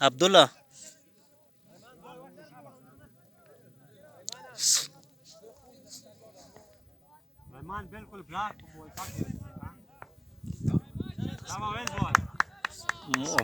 अब्दुल्ला बिल्कुल block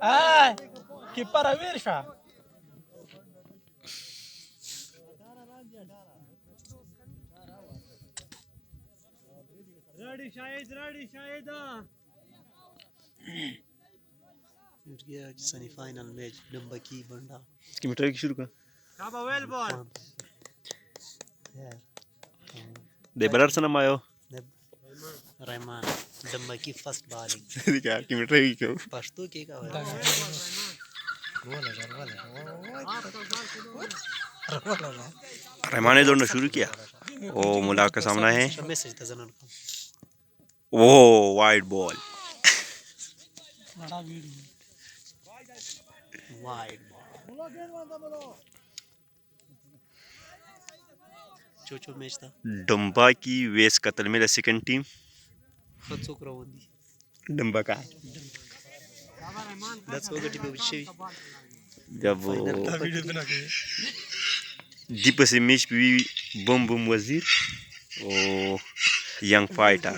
ay que para ver já ready Shahid गया semifinal match डंबकी बंडा इसकी मिठाई की शुरू कर खबर well ball दे बलर सना मायो रहमान डंबकी फर्स्ट बॉलिंग क्या की मिठाई क्यों पश्तो के का रहमान ने दौड़ना शुरू किया ओ मुला का सामना है मैसेज था जनन ओ वाइड बॉल बड़ा भीड़ वाइड चोचो मैच था डंबा की वेस कतल में सेकंड टीम खुद चोक रवंदी डंबा का दस वो गटी पे विषय जब वो वीडियो बना के दीप से मैच भी बम बम वजीर ओ यंग फाइटर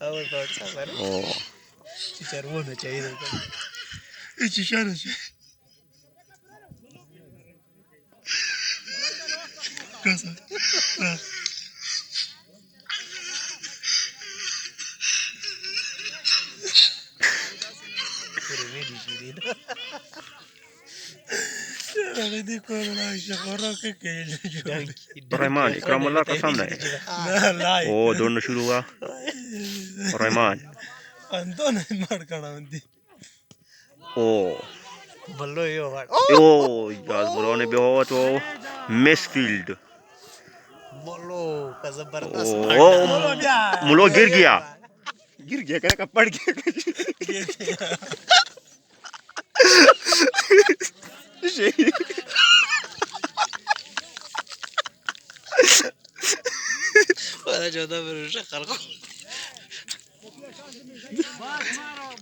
और बात साबर ओ चार वो ना चाहिए इची शान कैसा पूरे वेडी की अरे देखो ना शकोरा के रहमान इकराम अल्लाह का सामना है ना ओ दौड़ना शुरू हुआ रहमान अंतो नहीं मार कड़ा बंदी ओ बल्लो यो वाट ओ यार बुराने पे हो तो मिसफील्ड बोलो का ओ जबरदस्त मुलो गिर गया क्या पड़ गया वाला चौदह वर्ष कर को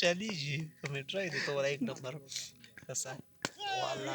चलीजी हमें ट्राई दे तो वाला एक नंबर कैसा वाला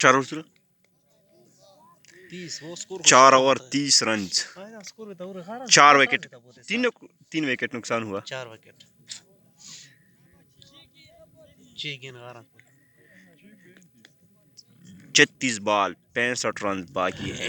चार ओवर 30 वो स्कोर 4 ओवर 30 रन आया स्कोर तो और हारा 4 विकेट तीन विकेट नुकसान हुआ 4 विकेट 6 गेंद हारा 36 बॉल 65 रन बाकी है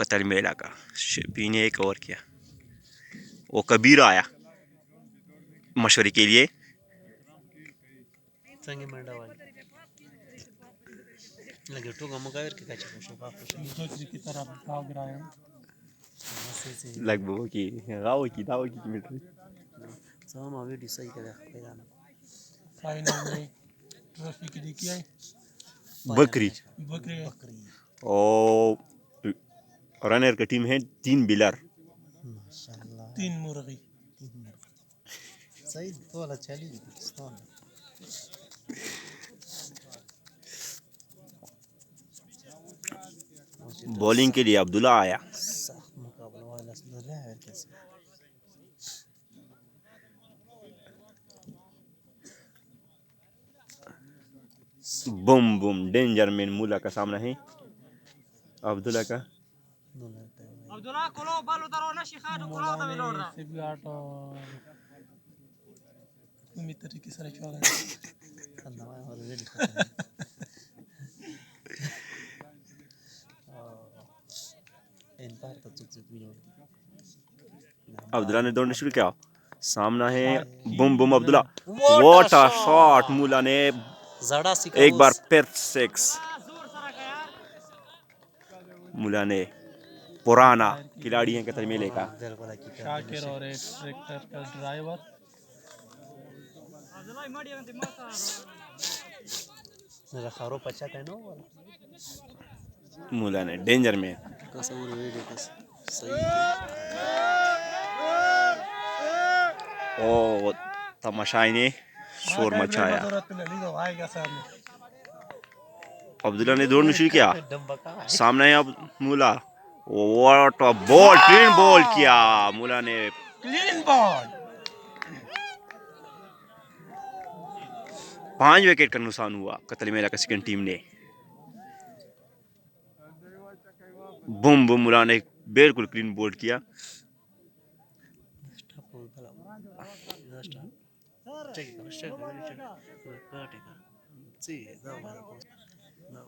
कतर मेला का शफी ने एक ओवर किया वो कबीर आया मशवरे के लिए संगे मंडा वाली लगे तो गम का के काचे को शोभा दूसरी की तरफ भाग रहा है लगभग की गाँव की दाव की मीटर sama वीडियो सही करे खैरान फाइनल में ट्रॉफी के लिए किया है बकरी बकरी और रनर की टीम है 3 बिलर माशाल्लाह 3 मुर्गी सही तो वाला चैलेंज पाकिस्तान बॉलिंग के लिए अब्दुल्ला आया सख्त मुकाबला वाला सुन है कैसे बम बम डेंजर मैन मूला का सामना है अब्दुल्ला का Abdullah, kolo balu taro na shikhadu kolo da velorda. से भी आठ उम्मीद तरीके से चल रहा है खाना और रेडी इन बार तो चुप मिनट अब्दुल्ला ने दौड़ना शुरू किया सामना है बम बम अब्दुल्ला व्हाट अ शॉट मूला ने जड़ा एक बार फिर 6 Zur saraka yaar. मूला ने पुराना खिलाड़ी हैं कतर मेले का बिल्कुल की शाकिर और एक ट्रैक्टर का driver Abdullah madi anti masa. मेरा खारो पचा कहनो वाला मूला ने डेंजर में कैसा वो वीडियो कैसे सही ओ तमाशाई ने शोर मचाया जरूरत नहीं तो आएगा सामने अब्दुल्ला ने दौड़ना शुरू किया डब्बा का सामने है अब मूला what a ball clean ball किया मूला ने क्लीन बॉल 5 विकेट का नुकसान हुआ कतल मेला का सेकंड टीम ने बम बम मूला ने बिल्कुल क्लीन बॉल किया स्टॉप हो भला स्टॉप चेक करो चेक करो चेक करो सी